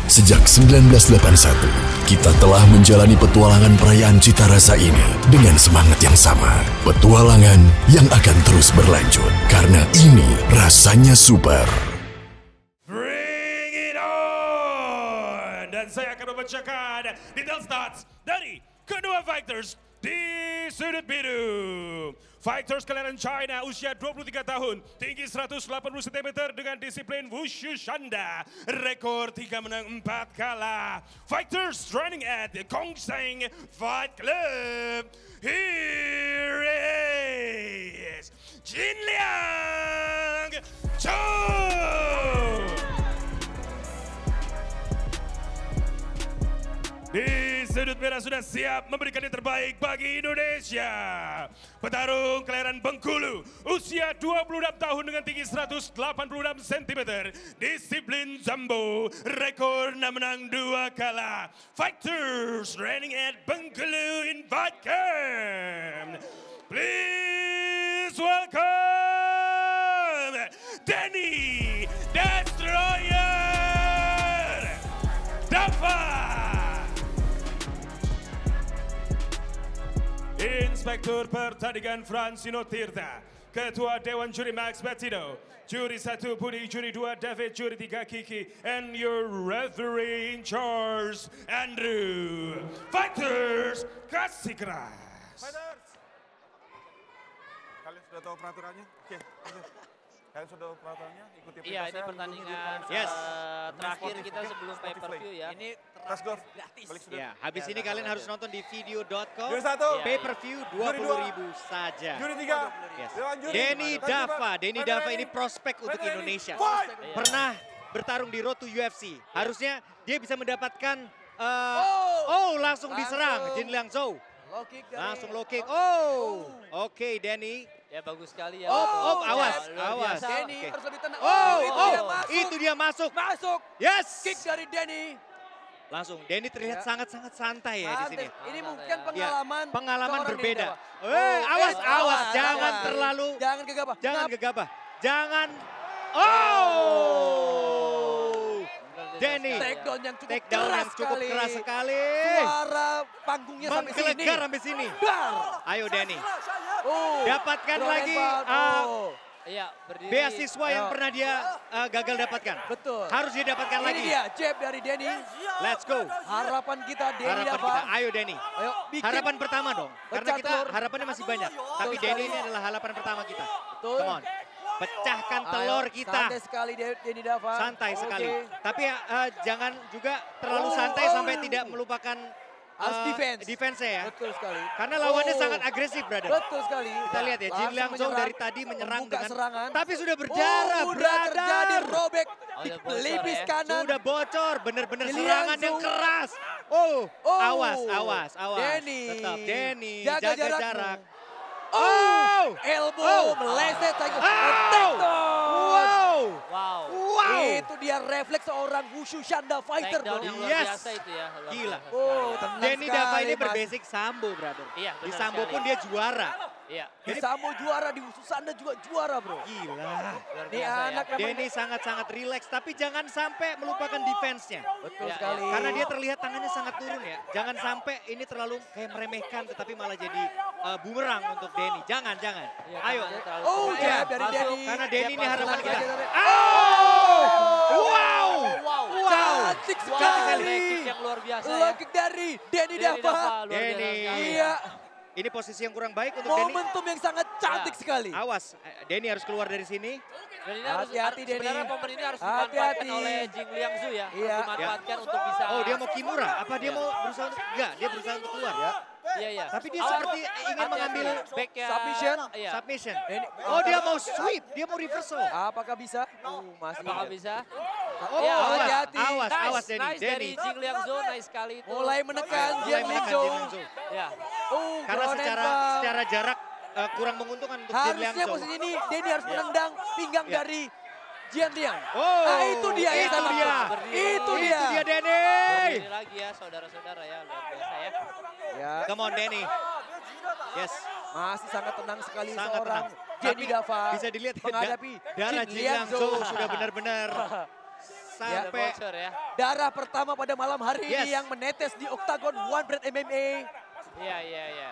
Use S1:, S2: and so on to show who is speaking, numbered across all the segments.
S1: Sejak 1981, kita telah menjalani petualangan perayaan cita rasa ini dengan semangat yang sama. Petualangan yang akan terus berlanjut, karena ini rasanya super.
S2: Bring it on! Dan saya akan membacakan detail stats dari kedua fighters di sudut biru. Fighters kelahiran China, usia 23 tahun, tinggi 180 cm dengan disiplin Wushu Shanda. Rekor 3 menang 4 kalah. Fighters training at the Kongseng Fight Club. Here is Jin Liang Zhou. Di sudut merah sudah siap memberikan yang terbaik bagi Indonesia. Petarung kelahiran Bengkulu, usia 26 tahun dengan tinggi 186 cm. Disiplin Zambo, rekor 6 menang 2 kalah. Fighters training at Bengkulu Invite Camp. Please welcome Danny Destroyer Dava. Inspektur pertandingan Francino Tirta, Ketua Dewan Juri Max Bettino, Juri 1 Budi, Juri 2 David, Juri 3 Kiki, and your referee in charge, Andrew. Fighters, kasih keras.
S3: Fighters! Kalian sudah tahu peraturannya? Oke. Kalian sudah tahu peraturannya? Ikuti perintah
S4: Iya, ini
S3: saya.
S4: pertandingan terakhir kita sebelum pay-per-view ya.
S5: Ini
S3: Let's go.
S5: gratis.
S3: Balik sudah.
S6: Ya, habis ini kalian harus nonton di video.com.
S3: Juri 1.
S6: Pay-per-view 20.000 saja.
S3: Juri 3.
S6: Yes.
S3: Dewan Juri.
S6: Denny
S3: Fight
S6: Dava,
S3: Fight
S6: Denny
S3: Fight
S6: Dava
S3: ready.
S6: ini prospek untuk
S3: Fight ready.
S6: Indonesia.
S3: Fight!
S6: Pernah bertarung di Road to UFC. Harusnya dia bisa mendapatkan langsung diserang Jin Liang Zhou.
S5: Low kick dari
S6: Langsung low kick. Oke, Denny.
S4: Ya bagus sekali ya.
S6: Awas,
S4: Luar
S6: awas.
S4: biasa.
S5: Denny
S6: Oke.
S5: harus lebih tenang.
S6: Itu dia masuk.
S5: Masuk.
S6: Yes.
S5: Kick dari Denny.
S6: Langsung, Denny terlihat sangat-sangat santai ya di sini.
S5: Ini mungkin
S6: Ya,
S5: pengalaman.
S6: pengalaman
S5: seorang
S6: berbeda.
S5: Denny Dava.
S6: Awas, jangan terlalu,
S5: Jangan gegabah.
S6: jangan gegabah. Jangan, Denny.
S5: Takedown yang cukup
S6: Takedown yang cukup keras sekali.
S5: Suara panggungnya sampai sini.
S6: Menggelegar sampai sini.
S5: Dar.
S6: Ayo Denny.
S5: Oh.
S6: Dapatkan
S5: Drone
S6: lagi
S5: headbutt.
S4: Iya, berdiri.
S6: beasiswa yang
S5: Ayo.
S6: pernah dia gagal dapatkan.
S5: Betul.
S6: Harus dia dapatkan
S5: Ini
S6: lagi.
S5: dia jab dari Denny.
S6: Let's go.
S5: Harapan kita Denny
S6: Harapan
S5: Dava.
S6: kita. Ayo Denny.
S5: Ayo bikin.
S6: Harapan pertama dong. Karena
S5: Pecah
S6: kita
S5: telur.
S6: harapannya masih banyak. Tapi
S5: Betul
S6: Denny
S5: sekali.
S6: ini adalah harapan pertama kita.
S5: Betul.
S6: Come on. Pecahkan
S5: Ayo,
S6: telur kita.
S5: Santai sekali Denny Dava.
S6: Santai
S5: Oke.
S6: sekali. Tapi jangan juga terlalu santai sampai tidak melupakan
S5: Harus defense.
S6: defense-nya ya.
S5: Betul sekali.
S6: Karena lawannya sangat agresif, brother.
S5: Betul sekali.
S6: Kita lihat ya, Jin
S5: Langsung
S6: Liang Zhou
S5: menyerang,
S6: dari tadi menyerang
S5: membuka
S6: dengan
S5: serangan.
S6: tapi sudah berdarah,
S5: udah
S6: brother.
S5: terjadi robek di
S4: udah bocor
S5: pelipis
S4: ya.
S5: kanan.
S6: Sudah bocor, benar-benar
S5: Jin
S6: serangan
S5: Liang
S6: yang
S5: Zhou.
S6: keras. Awas.
S5: Denny.
S6: Denny,
S5: Jaga
S6: jaga
S5: jarakmu.
S6: jarak.
S5: Elbow meleset saja.
S4: Wow.
S5: Itu dia refleks seorang Wushu Shanda fighter.
S4: Takedown
S5: bro.
S4: yang luar
S6: Yes.
S4: biasa itu ya. Luar
S6: Gila.
S4: biasa
S5: Oh,
S4: sekali.
S5: tenang
S6: Denny Dava
S5: sekali,
S6: ini
S5: Mas.
S6: berbasic sambo, brother.
S4: Iya,
S6: Di
S4: benar
S6: sambo
S4: sekali.
S6: pun dia juara.
S4: Iya.
S5: Di Sambo juara, di Wushu Shanda juga juara, bro.
S6: Gila.
S4: Luar
S5: Ini
S4: biasa ya.
S5: anak memang
S6: Denny sangat-sangat rileks, tapi jangan sampai melupakan defense-nya.
S5: betul
S4: Ya,
S5: sekali.
S6: Karena dia terlihat tangannya sangat turun ya. Jangan sampai ini terlalu kayak meremehkan, tetapi malah jadi bumerang untuk Denny. Jangan.
S4: Iya,
S6: Ayo.
S4: tangannya terlalu
S5: Oh,
S4: keras.
S5: jab dari
S4: Masuk.
S5: Denny.
S6: Karena Denny ini harapan kita.
S5: Cantik
S4: Wow,
S5: sekali.
S4: leg kick yang luar biasa
S5: Low
S4: ya.
S5: kick dari Denny
S4: Denny
S5: Dava.
S4: Dava, luar biasa
S6: Denny.
S4: sekali.
S5: Iya,
S6: Ini posisi yang kurang baik untuk Denny.
S5: momentum yang sangat cantik
S4: Ya.
S5: sekali.
S6: Awas, Denny harus keluar dari sini.
S4: Dan ini harus,
S5: Hati-hati, Denny.
S4: sebenarnya momen ini harus
S5: Hati-hati.
S4: dimanfaatkan oleh Jin Liang Zhou ya.
S5: Iya.
S4: Harus dimanfaatkan untuk bisa.
S6: Oh, dia mau Kimura. Apa dia mau berusaha untuk enggak? Dia berusaha untuk keluar ya.
S4: Iya.
S6: Tapi dia
S4: Awas.
S6: seperti ingin mengambil
S4: back ya.
S5: Submission.
S4: Iya.
S6: submission.
S5: Denny-
S6: Oh, dia mau sweep, dia mau reversal.
S5: Apakah bisa? Masih.
S4: Apakah bisa?
S6: Oh,
S4: Ya,
S5: hati-hati.
S6: awas Denny.
S4: Nice dari
S6: Denny.
S4: Jin Liang Zhou, nice sekali itu.
S5: Mulai menekan
S6: Mulai
S5: Jin Liang
S6: menekan
S5: Zhou.
S6: Jin Liang Zhou.
S4: Ya.
S6: Karena
S5: ground
S6: secara
S5: and pound.
S6: secara jarak kurang menguntungkan untuk Jin Liang
S5: Harusnya
S6: Zhou.
S5: posisi ini Denny harus menendang pinggang
S6: Ya.
S5: dari Jian Liang.
S6: Oh,
S5: Nah, itu dia yang
S6: itu
S5: salah.
S6: dia.
S5: Itu dia.
S6: Itu dia Denny.
S4: Berdiri lagi ya saudara-saudara ya, luar biasa ya.
S5: Ya,
S6: Come on Denny. Yes.
S5: masih sangat tenang sekali
S6: Sangat
S5: seorang
S6: tenang.
S5: Denny
S6: Tapi
S5: Dava
S6: bisa dilihat
S5: menghadapi
S6: darah Jin Liang Zhou sudah benar-benar
S4: Ada
S6: sampai
S4: bocor ya.
S5: Darah pertama pada malam hari
S6: Yes.
S5: ini yang menetes di Octagon One Brand MMA.
S4: Iya.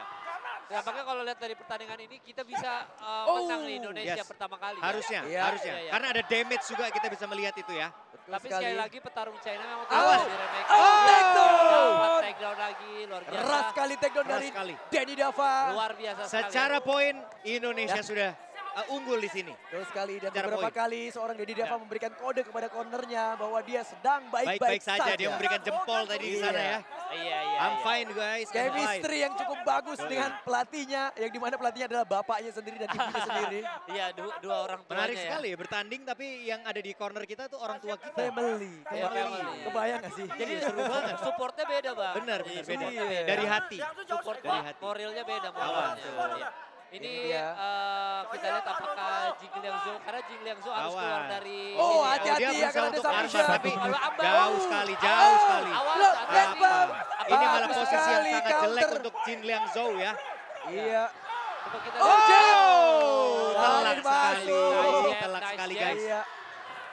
S4: Nampaknya kalau lihat dari pertandingan ini kita bisa
S5: Oh,
S4: menang di Indonesia
S6: yes.
S4: pertama kali.
S6: harusnya,
S5: Iya.
S6: harusnya.
S4: Iya.
S6: Karena ada damage juga kita bisa melihat itu ya.
S5: Betul
S4: Tapi
S5: sekali.
S4: sekali lagi petarung China memang
S5: Awas.
S4: tidak diremehkan.
S5: Takedown.
S4: Dapat takedown lagi, luar biasa.
S5: Keras sekali takedown
S6: Keras
S5: dari
S6: sekali.
S5: Denny Dava.
S4: Luar biasa sekali.
S6: Secara poin Indonesia
S5: Ya.
S6: sudah unggul di sini.
S5: Betul sekali dan
S6: Secara
S5: beberapa
S6: poin.
S5: kali seorang Denny Dava
S4: Ya.
S5: memberikan kode kepada cornernya bahwa dia sedang
S6: Baik-baik
S5: baik-baik
S6: saja dia memberikan jempol tadi di sana ya.
S4: Iya.
S6: I'm fine guys, I'm fine.
S5: Chemistry yang cukup bagus dengan pelatihnya, yang dimana pelatihnya adalah bapaknya sendiri dan ibunya sendiri.
S4: Iya, dua orang tuanya
S6: Menarik
S4: ya.
S6: sekali ya bertanding tapi yang ada di corner kita tuh orang tua kita.
S5: Family.
S4: Iya, family.
S5: Kebayang gak sih?
S6: Jadi seru banget.
S4: Supportnya beda, Bang.
S6: Benar,
S4: Iya,
S6: beda.
S4: supportnya beda.
S6: Dari hati.
S4: Support
S6: Dari hati.
S4: moralnya beda
S6: Awas.
S4: moralnya. Iya. Ini
S5: Ini dia.
S4: kita lihat apakah Jing Liang Zhou, karena Jing Liang Zhou harus keluar
S6: Awas.
S4: dari
S5: Oh,
S4: sini ya.
S5: hati-hati
S6: Dia
S5: ya,
S6: berusaha
S5: karena ada
S6: untuk
S5: submission.
S6: armbar, tapi
S4: Kalau ambang.
S6: jauh sekali, jauh sekali.
S4: Awas,
S5: Look,
S4: hati-hati.
S5: leg bump.
S6: Ini malah
S5: Bagus
S6: posisi yang
S5: sekali,
S6: sangat jelek
S5: counter.
S6: untuk Jin Liang Zhou ya.
S5: Iya.
S4: Coba kita
S5: Oh,
S4: lihat.
S5: jab.
S6: Telak
S5: Lari
S6: sekali,
S5: masuk.
S6: telak
S4: Nice
S6: sekali
S4: jab.
S6: guys.
S5: Iya.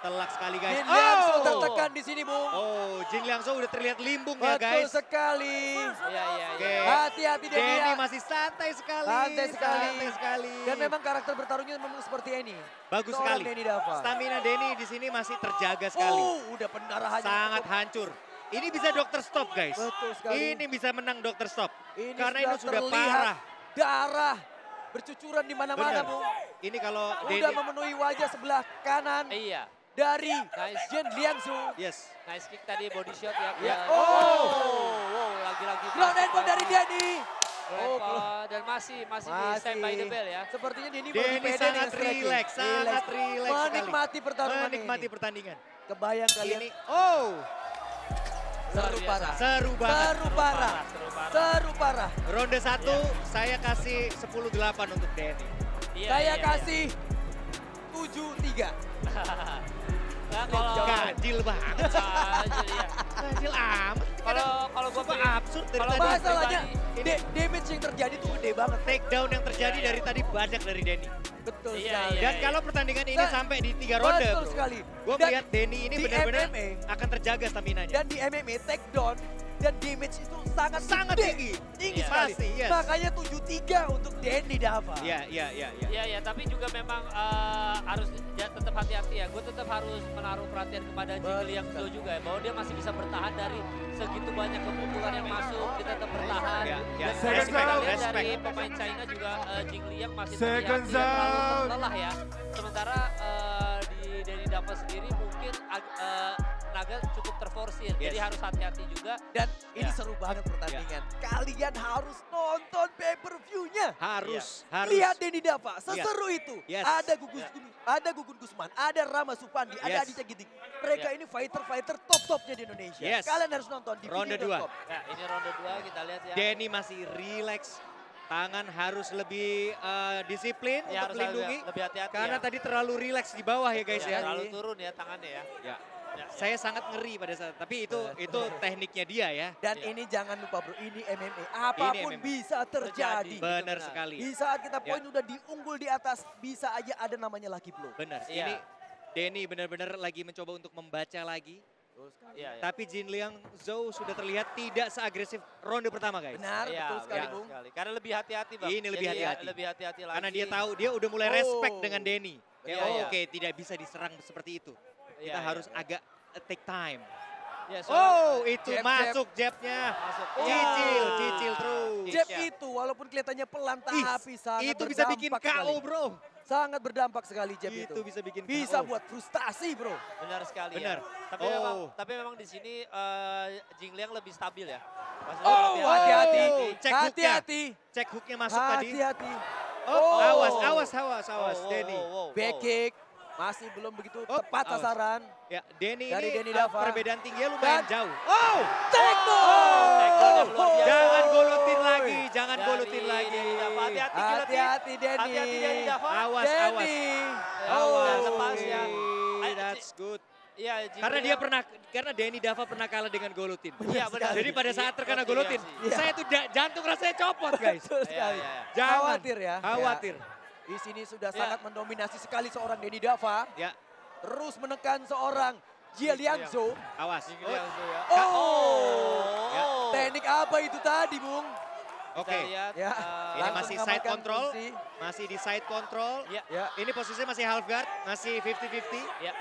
S6: Telak sekali guys.
S5: Jin Liang Zhou
S6: Oh,
S5: tertekan di sini, Bung.
S6: oh Jin Liang Zhou udah terlihat limbung ya
S5: Betul
S6: guys.
S5: sekali.
S4: Iya.
S6: Oke.
S5: Hati-hati Denny
S6: Denny
S5: ya.
S6: masih santai sekali.
S5: Santai sekali.
S6: Santai sekali.
S5: Dan memang karakter bertarungnya memang seperti ini.
S6: bagus
S5: Seorang
S6: sekali.
S5: Denny Dava.
S6: Stamina Denny di sini masih terjaga sekali.
S5: Udah pendarahannya.
S6: Sangat
S5: cukup.
S6: hancur. Ini bisa dokter stop guys.
S5: Betul sekali.
S6: Ini bisa menang dokter stop.
S5: Ini
S6: Karena ini sudah
S5: terlihat
S6: parah.
S5: Darah bercucuran di mana-mana,
S6: Benar.
S5: Bung.
S6: Ini kalau
S5: Udah
S6: Denny.
S5: memenuhi wajah sebelah kanan
S4: Iya.
S5: dari
S4: Nice.
S5: Jin Liang Zhou.
S6: Yes.
S4: Nice kick tadi, body shot ya.
S5: Ya.
S4: Wow, lagi-lagi.
S5: Ground and pound dari Denny.
S4: Dan masih di stand by the bell ya.
S5: Sepertinya Denny baru
S6: Denny
S5: pede
S6: sangat
S5: dengan striking.
S6: rileks, sangat rileks sekali.
S5: Menikmati pertarungan
S6: Menikmati
S5: ini.
S6: pertandingan.
S5: Kebayang kalian.
S6: Ini, oh,
S5: Seru
S4: Luar biasa.
S5: parah.
S6: seru banget.
S5: Seru parah. Seru parah.
S6: Ronde 1 saya kasih 10-8 untuk Denny.
S4: Iya,
S5: Saya
S4: iya.
S5: kasih 7-3.
S4: Nah, kalau
S6: Ganjil banget.
S4: iya.
S6: Ganjil amat.
S4: Kalau gua
S6: Sumpah
S4: pribadi-
S6: absurd dari
S4: kalau
S6: tadi.
S4: gua
S5: Masalahnya
S4: pribadi-
S5: damage yang terjadi tuh gede banget.
S6: Takedown yang terjadi
S4: Iya, iya.
S6: dari tadi banyak dari Denny.
S5: Betul
S4: Iya,
S5: sekali.
S4: iya.
S6: Dan kalau pertandingan ini sampai di 3 ronde,
S5: Betul
S6: bro.
S5: sekali.
S6: Gue
S5: Dan
S6: melihat Denny ini
S5: di
S6: benar-benar
S5: MMA
S6: akan terjaga stamina-nya.
S5: Dan di MMA takedown dan damage itu sangat
S6: Sangat
S5: gede.
S6: tinggi.
S5: Tinggi
S4: Iya.
S5: sekali.
S6: Pasti, yes.
S5: Makanya 7-3 untuk Denny Dava.
S6: Iya, iya, iya. iya.
S4: Iya, tapi juga memang harus tetap hati-hati ya. Gue tetap harus menaruh perhatian kepada Jing Liang Zhou juga ya. Bahwa dia masih bisa bertahan dari segitu banyak keputusan yang masuk. Dia tetap bertahan.
S6: Ya, ya.
S4: Dan
S3: Second
S4: kita
S3: zone.
S4: lihat dari
S6: Respect.
S4: pemain China juga Jing Liang masih
S3: Second
S4: terlihat tidak terlalu
S3: zone.
S4: lelah ya. Sementara di Denny Dava sendiri mungkin Naga cukup terforsir. Jadi
S6: Yes.
S4: harus hati-hati juga.
S5: Dan ini
S4: Ya.
S5: seru banget pertandingan. Kalian harus nonton pay-per-view-nya.
S6: Harus.
S5: Lihat Denny Dava, seseru itu.
S6: Yes.
S5: Ada ada Gugun Gusman, ada Rama Supandi, ada
S6: Yes.
S5: Aditya Ginting. Mereka ini fighter-fighter top-topnya di Indonesia.
S6: Yes.
S5: Kalian harus nonton di
S6: Ronde
S5: video.com.
S4: Ya, ini ronde 2 kita lihat ya.
S6: Denny masih relax. Tangan harus lebih disiplin
S4: Ya,
S6: untuk
S4: harus
S6: melindungi.
S4: lebih hati-hati
S6: Karena
S4: ya.
S6: tadi terlalu relax di bawah ya guys ya.
S4: Terlalu turun ya tangannya ya.
S6: Ya. Saya sangat ngeri pada saat, tapi itu tekniknya dia ya.
S5: Dan
S4: Iya.
S5: ini jangan lupa bro, ini MMA. Apapun
S6: MMA.
S5: bisa terjadi.
S6: Benar
S4: benar.
S6: sekali.
S5: Di saat kita
S6: Ya.
S5: poin udah diunggul di atas, bisa aja ada namanya lucky blow.
S6: Benar.
S4: Iya.
S6: Ini Denny benar-benar lagi mencoba untuk membaca lagi.
S4: Iya, iya.
S6: Tapi Jin Liang Zhou sudah terlihat tidak seagresif ronde pertama guys.
S5: Benar,
S4: Iya,
S5: betul sekali
S4: benar
S5: Bung.
S4: sekali. Karena lebih hati-hati Bang.
S6: Ini lebih
S4: Jadi,
S6: hati-hati.
S4: Lebih hati-hati lagi.
S6: Karena dia tahu dia udah mulai respect
S5: Oh.
S6: dengan Denny. Kayak
S4: Iya,
S6: oh
S4: iya.
S6: oke tidak bisa diserang seperti itu.
S4: Iya,
S6: Kita
S4: iya,
S6: harus
S4: iya.
S6: agak take time.
S4: Ya, soalnya-
S6: Oh itu
S5: Jab,
S6: masuk jabnya.
S4: Masuk.
S6: Cicil,
S4: Oh.
S6: cicil terus.
S5: Jab
S4: Iya.
S5: itu walaupun kelihatannya pelan
S6: Ih,
S5: tapi sangat
S6: itu bisa bikin
S5: berdampak
S6: KO
S5: sekali.
S6: bro.
S5: Sangat berdampak sekali jab itu.
S6: Itu bisa bikin
S5: Bisa
S6: KO.
S5: buat frustasi bro.
S4: Benar sekali
S6: Benar.
S4: ya. Tapi
S6: Oh.
S4: memang di sini Jing Liang lebih stabil ya. Maksudnya
S5: Oh,
S4: lebih
S5: hati-hati.
S6: Cek hooknya.
S5: Hati-hati.
S6: Cek hooknya masuk tadi.
S5: Hati-hati.
S6: Oh, awas, awas,
S4: Oh,
S6: Denny.
S5: Back kick. Masih belum begitu
S6: Oh,
S5: tepat
S6: awas.
S5: sasaran.
S6: Ya, Denny
S5: Dari
S6: ini
S5: Denny Dava.
S6: perbedaan tingginya lumayan
S5: Dan-
S6: jauh. Oh,
S5: Takedown!
S4: takedown yang luar biasa.
S6: jangan golutin lagi, jangan
S4: Dari
S6: golutin lagi.
S4: Denny Dava. Hati-hati Gileti.
S5: Hati-hati Denny.
S4: Hati-hati Denny Dava.
S6: Awas, awas.
S5: Denny.
S4: Awas, lepas ya.
S6: That's good.
S4: Iya, Jing
S6: Karena
S4: Liang-
S6: karena Denny Dava pernah kalah dengan Golutin.
S4: Iya, benar.
S6: Jadi pada saat terkena
S4: Iya,
S6: Golutin,
S5: iya.
S6: saya tuh jantung rasanya copot guys.
S5: Betul sekali.
S4: Iya, iya.
S6: Jangan.
S5: Khawatir ya.
S6: Khawatir.
S5: Ya. Di sini sudah
S4: Ya.
S5: sangat mendominasi sekali seorang Denny Dava.
S6: Ya,
S5: Terus menekan seorang Jia Liangzhou.
S6: Awas.
S5: Oh, teknik apa itu tadi, Bung?
S6: Oke.
S4: Lihat,
S5: Ya.
S6: Ini
S5: Langsung
S6: masih side
S5: mengamankan
S6: control.
S5: posisi.
S6: Masih di side control.
S4: Ya.
S5: Ya.
S6: Ini posisinya masih half guard, masih 50-50.
S4: Ya.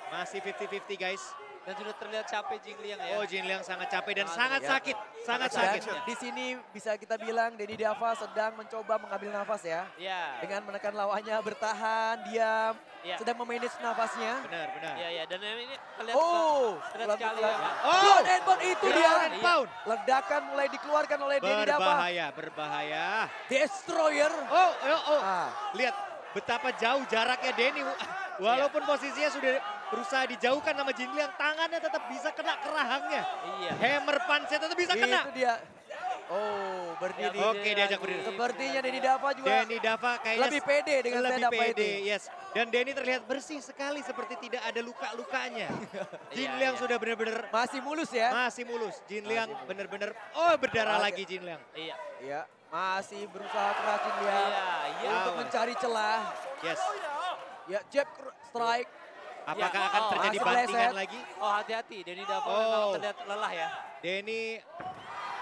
S6: Masih 50-50 guys.
S4: Dan sudah terlihat capek Jing Liang ya.
S6: Oh, Jin Liang sangat capek dan sangat
S5: ya.
S6: sakit. Sangat
S5: Dan
S6: sakit.
S5: di sini bisa kita bilang Denny Dava sedang mencoba mengambil nafas ya.
S4: Ya.
S5: Dengan menekan lawannya, bertahan, diam,
S4: Ya.
S5: sedang memanage nafasnya.
S6: Benar, benar.
S4: Ya, ya. Dan ini terlihat
S5: Oh,
S4: terlihat sekali ya.
S5: Ground and pound itu dia.
S6: Ground and pound.
S5: Ledakan mulai dikeluarkan oleh Denny Dava.
S6: Berbahaya, berbahaya.
S5: Destroyer.
S6: Oh.
S5: Ah.
S6: Lihat betapa jauh jaraknya Denny. Walaupun posisinya sudah berusaha dijauhkan sama Jin Liang, tangannya tetap bisa kena ke rahangnya.
S4: Iya.
S6: Hammer punch-nya tetap bisa kena.
S5: Itu dia. Oh, berdiri.
S6: Oke, diajak berdiri.
S5: Sepertinya Denny Dava juga
S6: Denny Dava kayaknya
S5: lebih pede dengan
S6: lebih
S5: stand up
S6: pede,
S5: fighting.
S6: yes. Dan Denny terlihat bersih sekali seperti tidak ada luka-lukanya. Jin
S4: Iya,
S6: Liang
S4: iya.
S6: sudah benar-benar
S5: Masih mulus ya.
S6: masih mulus. Jin
S5: Masih
S6: Liang
S5: mulus.
S6: benar-benar berdarah lagi Jin Liang.
S4: Iya.
S5: Ya, masih berusaha keras Jin Liang
S4: Iya.
S5: untuk
S6: Awas.
S5: mencari celah.
S6: Yes.
S5: Ya, jab strike.
S6: Apakah
S4: Ya.
S6: akan
S4: Oh,
S6: terjadi
S5: masih
S6: bantingan
S5: meleset.
S6: lagi?
S4: Oh, hati-hati. Denny Dava
S6: Oh.
S4: memang terlihat lelah ya.
S6: Denny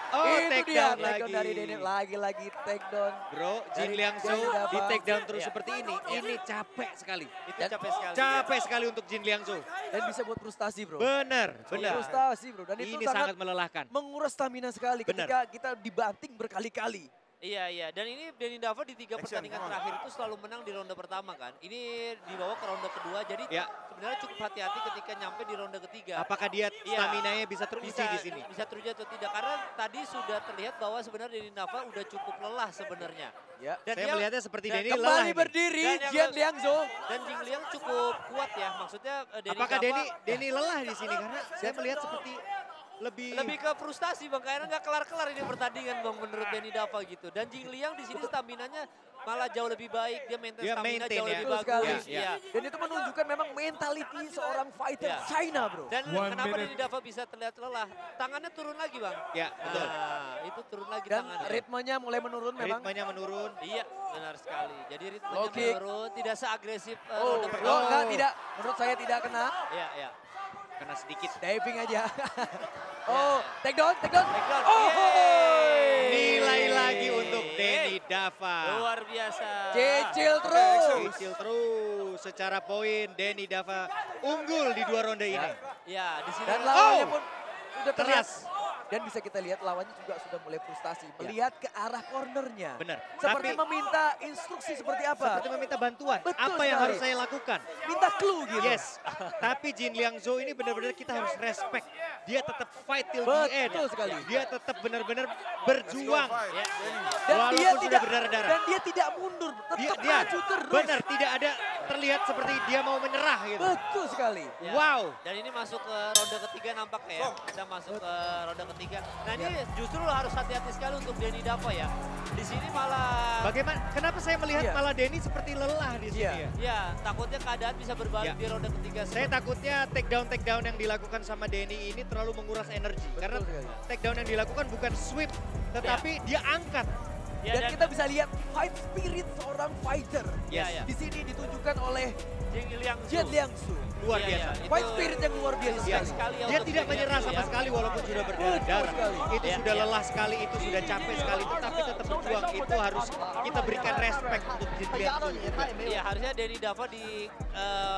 S5: Itu
S6: take
S5: dia
S6: down
S5: takedown
S6: lagi.
S5: dari Denny, lagi-lagi takedown.
S6: Bro, Jin
S5: Dari
S6: Liang
S5: Denny Dava.
S6: di take down terus
S4: Iya.
S6: seperti ini. Ini capek sekali.
S4: Itu
S5: Dan-
S4: capek sekali.
S6: Capek sekali untuk Jin Liang
S5: Dan bisa buat frustasi, bro.
S6: Benar, benar.
S5: Frustasi, bro. Dan itu
S6: Ini sangat melelahkan.
S5: menguras stamina sekali
S6: Benar.
S5: ketika kita dibanting berkali-kali.
S4: Iya, iya. Dan ini Denny Dava di 3
S3: Action,
S4: pertandingan
S3: come on.
S4: terakhir itu selalu menang di ronde pertama kan. Ini dibawa ke ronde kedua, jadi
S6: Ya.
S4: sebenarnya cukup hati-hati ketika nyampe di ronde ketiga.
S6: Apakah dia
S4: Iya.
S6: stamina-nya bisa teruji di sini?
S4: Bisa teruji atau tidak. Karena tadi sudah terlihat bahwa sebenarnya Denny Dava udah cukup lelah sebenarnya.
S5: Ya.
S4: Dan
S6: Saya
S4: dia-
S6: melihatnya seperti
S4: dan
S6: Denny lelah
S5: Kembali
S6: ini.
S5: berdiri,
S4: Dan yang
S5: Jian
S4: harus-
S5: Liangzhou.
S4: Dan Jing Liang cukup kuat ya. Maksudnya Denny
S6: Apakah
S4: Dava
S6: Denny lelah di sini? Karena saya melihat seperti
S4: lebih ke frustasi Bang, kayaknya nggak kelar-kelar ini pertandingan Bang menurut Denny Dava gitu. Dan Jing Liang di sini staminanya malah jauh lebih baik, dia maintain
S6: Dia
S4: stamina
S6: maintain
S4: jauh
S6: ya.
S4: lebih
S5: Betul sekali.
S4: bagus.
S6: Iya.
S4: Iya.
S5: Dan itu menunjukkan memang mentality seorang fighter
S4: Ya.
S5: China, bro.
S4: Dan kenapa Denny Dava bisa terlihat lelah? Tangannya turun lagi Bang.
S6: Ya, betul.
S4: Nah, itu turun lagi
S5: Dan
S4: tangannya.
S5: ritmenya mulai menurun memang.
S6: Ritmenya menurun.
S4: Iya, benar sekali. Jadi ritmenya
S5: Low kick.
S4: menurun, tidak seagresif
S5: Oh,
S4: ronde
S5: oh,
S4: pertama.
S5: enggak, tidak. Menurut saya tidak kena.
S4: Iya, iya.
S6: Kena sedikit.
S5: Diving aja. Oh, take down, take down.
S4: Take down.
S5: Oh,
S4: Yeay.
S6: Nilai lagi untuk Denny Dava.
S4: Luar biasa.
S5: cicil terus.
S6: Kecil terus secara poin Denny Dava unggul di 2 ronde ini.
S4: Ya, di sini
S5: Dan lawannya
S6: Oh,
S5: pun sudah terlihat.
S6: keras.
S5: Dan bisa kita lihat lawannya juga sudah mulai frustasi. Melihat ke arah cornernya.
S6: Benar.
S5: Seperti
S6: Tapi
S5: meminta instruksi seperti apa.
S6: seperti meminta bantuan.
S5: Betul
S6: Apa yang
S5: sekali.
S6: harus saya lakukan?
S5: Minta clue gitu.
S6: Yes. Tapi Jin Liangzhou ini benar-benar kita harus respect. Dia tetap fight till the
S5: Betul
S6: end.
S5: sekali.
S6: Dia tetap benar-benar berjuang.
S4: Ya,
S5: Dan
S6: Walaupun
S5: dia
S6: sudah
S5: tidak
S6: berdarah-darah.
S5: dan dia tidak mundur, tetap
S6: Dia
S5: maju terus.
S6: benar tidak ada terlihat seperti dia mau menyerah gitu.
S5: Betul sekali.
S4: Ya.
S6: Wow.
S4: Dan ini masuk ke ronde ketiga nampaknya ya. Kita masuk ke ronde ketiga. Nah ini justru harus hati-hati sekali untuk Denny Dava ya. Di sini malah,
S6: Bagaimana? Kenapa saya melihat
S5: Iya.
S6: malah Denny seperti lelah di sini
S5: Iya.
S6: ya?
S4: ya takutnya keadaan bisa berbalik
S6: Ya.
S4: di ronde ketiga.
S6: Saya takutnya take down yang dilakukan sama Denny ini terlalu menguras energi. Karena
S5: sekali.
S6: take down yang dilakukan bukan sweep, tetapi dia angkat.
S4: Ya,
S5: Dan kita bisa lihat fight spirit seorang fighter.
S4: Iya, iya.
S5: Di sini ditunjukkan oleh
S4: Jing Liangzhou.
S5: Jian Liangzhou.
S6: Luar
S4: Iya,
S6: biasa.
S4: iya. Itu
S5: Fight spirit yang luar biasa
S6: Iya.
S5: sekali.
S4: sekali ya
S6: Dia
S4: untuk
S6: tidak
S4: Jing
S6: menyerah
S4: Liangzhou
S6: sama
S4: ya.
S6: sekali walaupun sudah
S5: Betul
S6: berdarah-darah.
S5: sekali.
S6: Itu
S4: Iya,
S6: sudah
S4: iya.
S6: lelah sekali, itu sudah capek sekali. Tetapi tetap berjuang. Itu harus kita berikan respect untuk Jin Liangzhou juga.
S4: Iya harusnya Denny Dava di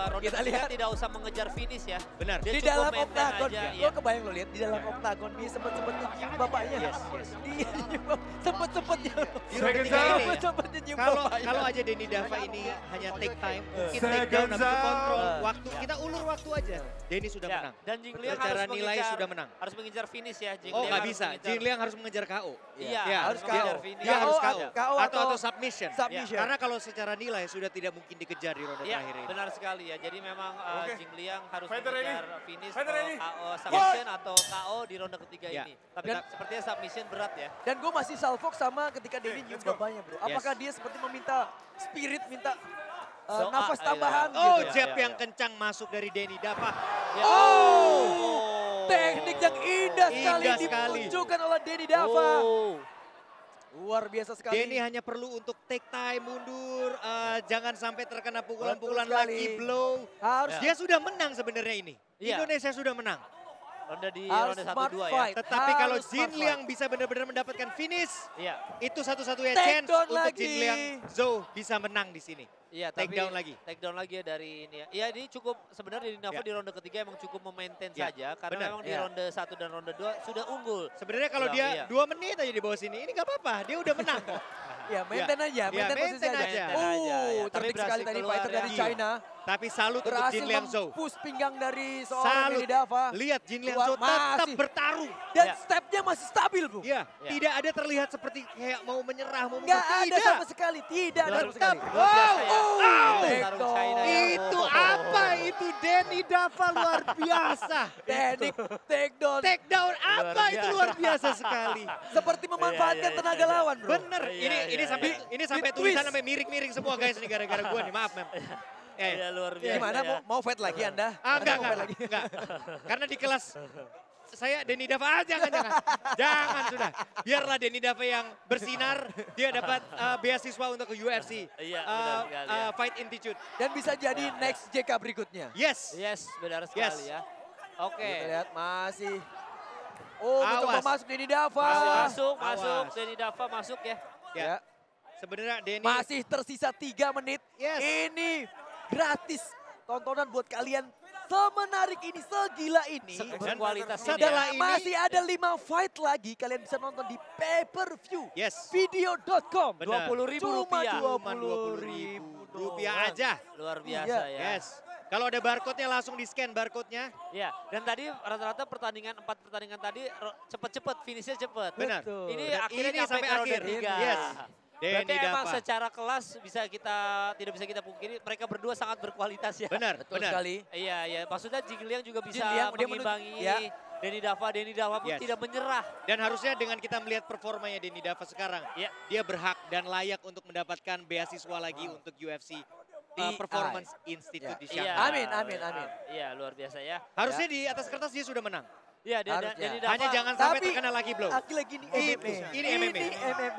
S4: ronde
S5: Kita
S4: ketiga
S5: lihat.
S4: tidak usah mengejar finish ya.
S6: Benar.
S4: Dia
S5: Di
S4: cukup
S5: dalam
S4: maintain
S5: oktagon,
S4: aja,
S5: lo
S4: ya.
S5: kebayang lo lihat di dalam oktagon dia sempat-sempatnya nyium bapaknya.
S6: Yes, yes.
S5: Dia nyium, sempet-sempetnya.
S6: Di ronde ketiga ini,
S5: Sempet-sempetnya nyium
S6: Kalau
S5: bapaknya.
S6: kalau aja Denny Dava ini hanya take time, mungkin take down habis itu kontrol waktu, kita ulur waktu aja. Denny sudah
S4: Ya,
S6: menang.
S4: dan Jing Liang
S6: Secara
S4: harus
S6: nilai
S4: mengejar,
S6: sudah menang.
S4: harus mengejar finish ya. Jing
S6: Oh
S4: Liang
S6: nggak
S4: harus
S6: bisa,
S4: mengejar-
S6: Jin Liang harus mengejar KO.
S4: Iya,
S5: Ya,
S4: harus
S5: KO.
S4: mengejar finish.
S6: Dia harus
S5: KO,
S6: KO.
S5: KO
S6: Atau submission.
S5: Submission.
S6: Karena kalau secara nilai sudah tidak mungkin dikejar di ronde
S4: Iya,
S6: terakhir ini.
S4: benar sekali ya. Jadi memang
S3: Oke.
S4: Jing Liang harus
S3: Fighter
S4: mengejar
S3: ready.
S4: finish
S3: Fighter
S4: atau
S3: ready.
S4: KO submission atau KO di ronde ketiga
S6: Ya.
S4: ini. Tapi
S5: Dan-
S4: sepertinya submission berat ya.
S5: Dan gue masih salfok sama ketika Denny nyium
S3: let's go.
S5: bapaknya, bro.
S6: Yes.
S5: Apakah dia seperti meminta spirit, minta
S4: Doa,
S5: nafas
S4: iya.
S5: tambahan
S6: Oh,
S5: gitu.
S6: jab
S4: ya,
S6: yang kencang masuk dari Denny Dava.
S4: Ya.
S5: Oh, teknik yang indah sekali
S6: Indah sekali.
S5: dimunculkan oleh Denny Dava.
S4: Oh.
S5: Luar biasa sekali.
S6: Denny hanya perlu untuk take time, mundur, jangan sampai terkena pukulan-pukulan
S5: Betul sekali.
S6: lucky blow.
S5: Harus
S6: Dia sudah menang sebenarnya ini.
S4: Iya.
S6: Indonesia sudah menang.
S4: Ronde di
S5: Harus
S4: ronde
S5: smart
S4: 1-2 ya.
S5: fight.
S6: Tetapi kalau
S5: Harus
S6: Jin
S5: smart
S6: Liang bisa benar-benar mendapatkan finish,
S4: Iya.
S6: itu satu-satunya
S5: Take
S6: chance
S5: down
S6: untuk
S5: lagi.
S6: Jin Liang Zhou bisa menang di sini.
S4: Iya,
S6: Take down lagi.
S4: Take down lagi ya dari ini ya. Iya, ini cukup sebenarnya di Nava
S6: Ya.
S4: di ronde ketiga emang cukup memaintain
S6: Ya,
S4: saja karena
S6: benar.
S4: memang di
S5: Ya.
S4: ronde 1 dan ronde 2 sudah unggul.
S6: Sebenarnya kalau
S4: Iya,
S6: dia
S4: iya.
S6: 2 menit aja di bawah sini, ini nggak apa-apa. Dia udah menang kok.
S5: Ya, maintain aja,
S6: Ya,
S5: maintain posisi
S6: maintain
S5: aja.
S6: aja.
S4: Maintain aja, ya. Tapi
S5: Cerdik sekali
S4: berhasil
S5: tadi
S4: keluar
S5: fighter
S4: ya.
S5: dari
S6: Iya.
S5: China.
S6: Tapi salut untuk
S5: Berhasil
S6: Jin Liang Zhou.
S5: push pinggang dari seorang
S6: Salut.
S5: Denny Dava.
S6: Lihat Jin Liang
S5: Keluar
S6: Zhou tetap
S5: masih.
S6: bertarung.
S5: Dan
S4: Ya.
S5: stepnya masih stabil, Bro.
S6: Iya,
S4: Ya.
S6: tidak ada terlihat seperti kayak mau menyerah, mau
S5: Nggak
S6: mundur.
S5: ada
S6: Tidak.
S5: sama sekali, tidak ada sama sekali.
S4: Luar biasa ya.
S5: take
S4: Tarung
S5: down.
S4: China ya.
S6: Itu apa? Itu Denny Dava luar biasa.
S5: Teknik take down.
S6: Take down apa
S4: Luar
S6: itu
S4: biasa.
S6: luar biasa sekali.
S5: Seperti memanfaatkan
S4: Iya,
S5: tenaga
S4: iya.
S5: lawan, Bro.
S6: Bener,
S4: Iya,
S6: ini
S4: iya,
S6: sampai
S4: iya.
S6: ini sampai
S5: Di
S6: tulisan
S5: twist.
S6: sampai miring-miring semua guys nih gara-gara gua nih, maaf mem.
S4: Iya, luar biasa.
S5: Gimana,
S4: ya.
S5: mau fight lagi Anda?
S6: Enggak,
S5: Anda mau fight
S6: enggak. Karena di kelas saya Denny Dava jangan. Jangan sudah. Biarlah Denny Dava yang bersinar, dia dapat beasiswa untuk ke UFC.
S4: Iya, benar sekali ya.
S6: Fight Institute.
S5: Dan bisa jadi next JK berikutnya.
S6: Yes.
S4: Yes, benar sekali
S6: Yes.
S4: ya. Oke.
S5: Kita lihat masih. Oh, mencoba
S6: Awas.
S5: masuk Denny Dava.
S4: Masuk, masuk.
S6: Awas.
S4: Denny Dava masuk ya.
S6: Ya. Sebenarnya Denny
S5: Masih tersisa 3 menit.
S6: Yes.
S5: Ini gratis tontonan buat kalian. Semenarik ini, segila ini.
S4: Berkualitas ini
S6: setelah
S4: ya.
S6: ini
S5: Masih ada 5 fight lagi. Kalian bisa nonton di pay-per-view.
S6: Yes.
S5: Video.com.
S6: Benar.
S4: Rp20.000
S5: Cuma
S4: rupiah.
S6: Cuma
S5: Rp20.000
S6: Rp20.000 aja.
S4: Luar biasa
S5: Iya.
S4: ya.
S6: Yes. Kalau ada barcode-nya langsung di-scan barcode-nya.
S4: Ya, dan tadi rata-rata pertandingan 4 pertandingan tadi cepet-cepet, finishnya cepet.
S6: Benar.
S5: Betul.
S4: Ini
S6: Dan
S4: akhirnya
S6: ini
S4: nyampe
S6: sampai
S4: ke ronde
S6: akhir.
S4: 3.
S6: Yes.
S4: Berarti
S6: Denny
S4: emang
S6: Dava.
S4: secara kelas tidak bisa kita pungkiri mereka berdua sangat berkualitas ya.
S6: Benar,
S5: Betul
S6: benar.
S5: sekali.
S4: Iya, iya. Maksudnya Jin Liang juga bisa
S5: Jin Liang, dia
S4: mengimbangi
S5: ya.
S4: Denny Dava pun
S6: Yes.
S4: tidak menyerah.
S6: Dan harusnya dengan kita melihat performanya Denny Dava sekarang,
S4: Ya.
S6: dia berhak dan layak untuk mendapatkan beasiswa lagi untuk UFC Performance Institute di
S4: Iya.
S6: Shanghai.
S5: Amin, amin, amin.
S4: Iya, luar biasa ya.
S6: Harusnya di atas kertas dia sudah menang.
S4: Iya,
S5: Harusnya.
S4: Denny Dava.
S6: Hanya jangan sampai
S5: Tapi
S6: terkena lagi blow.
S5: lagi-lagi ini
S6: Itu,
S5: MMA.
S6: ini MMA.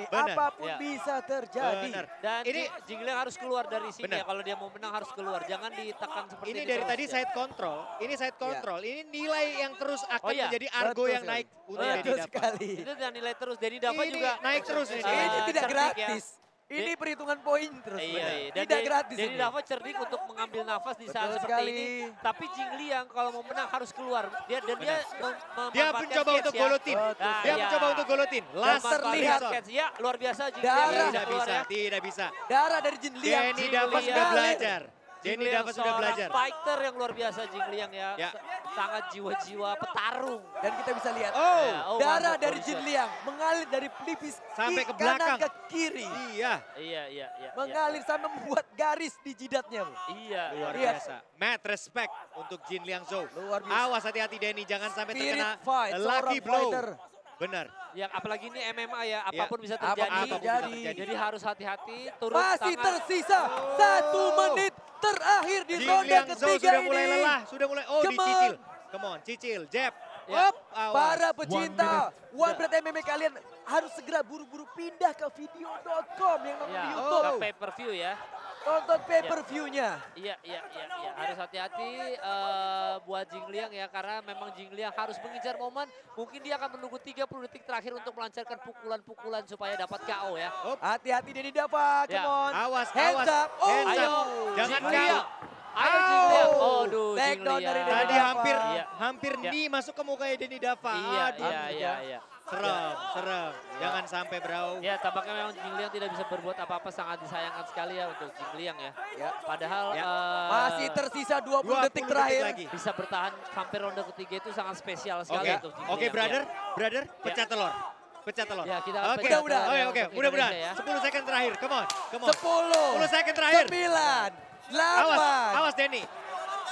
S6: Benar.
S5: Apapun
S4: Ya.
S5: bisa terjadi.
S6: Benar.
S4: Dan
S6: Ini
S4: Jin Liang harus keluar dari sini
S6: Benar.
S4: ya. Kalau dia mau menang harus keluar. Jangan ditekan seperti
S6: ini
S4: ini
S6: dari
S4: terus
S6: tadi
S4: ya.
S6: side control, ini side control, ini nilai yang terus akan
S4: Oh iya,
S6: menjadi argo
S5: betul
S6: yang
S5: sekali.
S6: naik untuk
S4: Betul
S6: Denny Dava.
S5: sekali.
S4: Itu dan nilai terus. Denny Dava
S6: Ini
S4: juga
S6: naik terus ini.
S5: Ini tidak
S4: cerdik
S5: gratis.
S4: ya.
S5: Ini perhitungan poin terus.
S4: Iya, iya. Dan
S5: Tidak gratis
S4: Denny
S5: ini.
S4: Dava cerdik untuk mengambil nafas di saat
S5: Betul
S4: seperti
S5: sekali.
S4: ini. Tapi Jin Liang kalau mau menang harus keluar. Dia
S6: Dia
S4: memanfaatkan
S6: mencoba
S4: catch
S6: untuk
S4: ya.
S6: golotin.
S5: Betul.
S6: Dia
S4: iya.
S6: mencoba untuk golotin. Laser
S4: Memanfaatkan
S5: terlihat.
S4: catch. Ya, luar biasa Jin
S5: Darah.
S4: Liang bisa
S6: Tidak
S4: keluar
S6: bisa,
S4: ya.
S6: tidak bisa.
S5: Darah dari Jin Liang.
S6: Denny
S4: Jin
S6: Dava
S4: Liang.
S6: sudah belajar.
S4: Jin
S6: Denny
S4: Liang
S6: Dava sudah
S4: seorang
S6: belajar.
S4: fighter yang luar biasa Jin Liang ya.
S6: Ya.
S4: Sangat jiwa-jiwa petarung.
S5: Dan kita bisa lihat.
S6: Oh,
S4: Ya, oh,
S5: Darah
S4: masuk
S5: dari
S4: body
S5: Jin
S4: shot.
S5: Liang mengalir dari pelipis
S6: Sampai ke
S5: kanan
S6: belakang.
S5: ke kiri.
S6: iya.
S4: Iya, iya, iya.
S5: Mengalir sampai membuat garis di jidatnya. Bro.
S4: Iya,
S6: Luar
S4: iya.
S6: biasa. Mad respect untuk Jin Liang Zhou.
S5: Luar biasa.
S6: Awas hati-hati Denny, jangan sampai
S5: Spirit
S6: terkena
S5: fight,
S6: lucky
S5: seorang
S6: blow.
S5: fighter.
S6: Benar.
S4: Yang apalagi ini MMA ya, apapun bisa
S5: Apapun
S4: terjadi.
S5: bisa terjadi.
S4: Jadi harus hati-hati, turun
S5: Masih
S4: tangan.
S5: tersisa 1 menit terakhir di
S6: Jin
S5: ronde
S6: Liang Zhou
S5: ketiga
S6: sudah
S5: ini.
S6: mulai lelah, sudah mulai. Oh,
S5: Come on.
S6: dicicil. Come on, cicil, jab.
S4: Ya.
S6: Up, awas.
S5: Para pecinta One Breath MMA kalian harus segera buru-buru pindah ke video.com yang nonton
S4: Ya,
S5: di
S4: ke
S5: YouTube.
S4: pay-per-view ya.
S5: Tonton pay-per-view-nya.
S4: Iya, iya, iya, iya. Harus hati-hati buat Jin Liang ya, karena memang Jin Liang harus mengejar momen. Mungkin dia akan menunggu 30 detik terakhir untuk melancarkan pukulan-pukulan supaya dapat KO ya.
S5: Hati-hati Denny Dava, come
S4: Ya.
S5: on.
S6: Awas,
S5: Hands
S6: awas.
S5: up. Oh.
S6: Hands
S4: Ayo,
S6: up. Jangan
S4: Jin
S6: kau.
S4: Liang. Ayo Jin Liang.
S5: Au.
S4: Aduh,
S5: Take
S4: Jin
S5: down dari
S4: Liang.
S5: Denny
S6: Tadi
S5: Dava.
S6: hampir
S4: Iya.
S6: knee masuk ke mukanya Denny Dava.
S4: Iya,
S6: Aduh.
S4: iya, iya, iya.
S6: Serem, serem. Jangan sampai bro.
S4: Ya, tampaknya memang Jin Liang tidak bisa berbuat apa-apa, sangat disayangkan sekali ya untuk Jin Liang ya.
S5: Ya.
S4: Padahal
S6: Ya.
S5: Masih tersisa 20 detik
S6: 20
S5: terakhir.
S6: lagi.
S4: bisa bertahan sampai ronde ketiga itu sangat spesial
S6: Oke,
S4: sekali untuk Jin
S6: oke
S4: Liang.
S6: brother,
S4: Ya.
S6: brother, pecah telur. Pecah telur.
S4: Ya, kita
S6: Oke,
S4: pecah
S5: Mudah-mudahan.
S4: telur ya
S6: Oke,
S4: untuk
S6: mudah-mudahan.
S4: Indonesia ya.
S6: 10 second terakhir, come on, come on.
S5: 10,
S6: 10 second terakhir.
S5: 9, 8,
S6: Awas, awas Denny.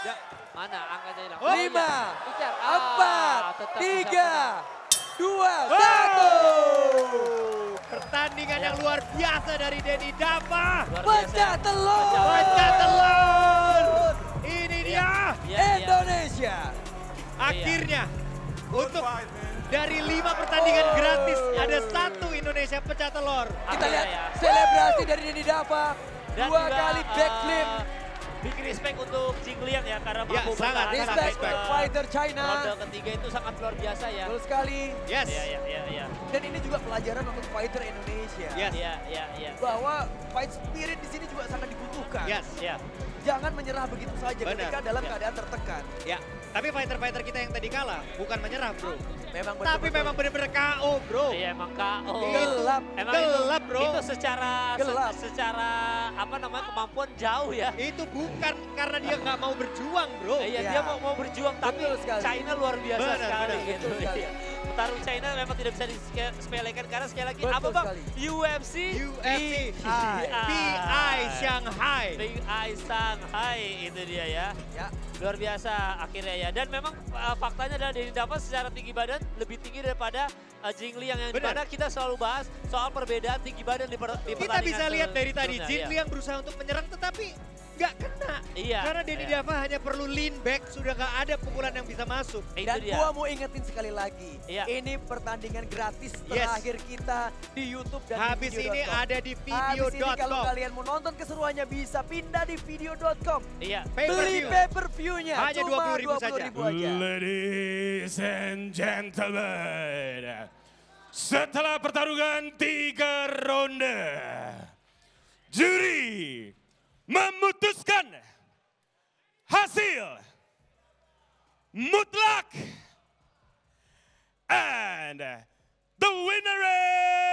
S6: Ya.
S4: Mana angkanya hilang?
S6: Oh,
S5: 5,
S4: Kejar.
S5: 4,
S4: Tetap bisa
S5: 3,
S4: menang.
S5: 2,
S6: Oh!
S5: 1.
S6: Pertandingan
S4: Ya.
S6: yang luar biasa dari Denny Dava.
S4: Luar biasa.
S5: Pecah telur.
S6: Pecah telur. Ini dia.
S4: Iya, iya.
S5: Indonesia.
S6: Akhirnya untuk
S3: Fight, man.
S6: Dari 5 pertandingan gratis, ada 1 Indonesia pecah telur.
S5: Kita lihat selebrasi dari Denny Dava.
S4: Dan
S5: 2
S4: juga,
S5: kali backflip.
S4: Big respect untuk Jingliang ya karena
S6: Ya,
S4: mampu
S6: sangat,
S4: bertahan
S5: Respect
S4: sampai ke
S5: fighter China.
S4: ronde ketiga itu sangat luar biasa ya.
S5: Betul sekali.
S6: Yes.
S4: Iya.
S5: Dan ini juga pelajaran untuk fighter Indonesia.
S6: Yes.
S4: Iya.
S5: Bahwa fight spirit di sini juga sangat dibutuhkan.
S6: Yes.
S4: Iya.
S5: Jangan menyerah begitu saja
S6: Benar.
S5: ketika dalam
S4: Ya.
S5: keadaan tertekan.
S6: Ya, tapi fighter-fighter kita yang tadi kalah bukan menyerah, bro.
S5: Memang
S6: Tapi memang benar-benar KO, bro.
S4: Iya emang KO.
S5: Gelap.
S4: Emang
S6: Gelap,
S4: itu,
S6: bro.
S4: Itu secara
S5: Gelap.
S4: secara apa namanya kemampuan jauh ya.
S6: Itu bukan karena dia nggak mau berjuang, bro.
S4: Iya,
S5: Ya.
S4: dia mau berjuang tapi
S5: Betul sekali.
S4: China luar biasa
S6: Benar,
S4: sekali
S6: benar.
S4: gitu.
S5: Betul sekali.
S4: Iya. Petarung China memang tidak bisa disepelekan karena sekali lagi
S5: Betul
S4: apa Bang?
S5: sekali.
S4: UFC
S6: UFC
S5: PI.
S6: PI Shanghai.
S4: Big Eye Shanghai itu dia ya.
S5: Ya.
S4: Luar biasa akhirnya ya. Dan memang faktanya adalah Denny Dava secara tinggi badan lebih tinggi daripada Jingliang yang
S6: Benar.
S4: dimana kita selalu bahas soal perbedaan tinggi badan di
S6: Kita bisa lihat dari tadi,
S4: sebelumnya,
S6: Jin
S4: iya.
S6: Liang berusaha untuk menyerang tetapi nggak kena.
S4: Iya,
S6: Karena Denny
S4: iya.
S6: Dava hanya perlu lean back, sudah nggak ada pukulan yang bisa masuk.
S4: Itu
S5: Dan
S4: dia.
S5: gua mau ingetin sekali lagi,
S4: Iya.
S5: ini pertandingan gratis
S6: Yes.
S5: terakhir kita di YouTube dan
S6: Habis
S5: di
S6: ini
S5: video.com.
S6: ada di
S5: Habis ini kalau
S6: video.com.
S5: kalian mau nonton keseruannya bisa pindah di video.com.
S4: Iya.
S5: Beli pay-per-view-nya
S6: Hanya
S5: cuma
S6: 20.000 saja.
S5: 20.000 aja.
S2: Ladies and gentlemen, setelah pertarungan 3 ronde, juri memutuskan hasil mutlak, and the winner is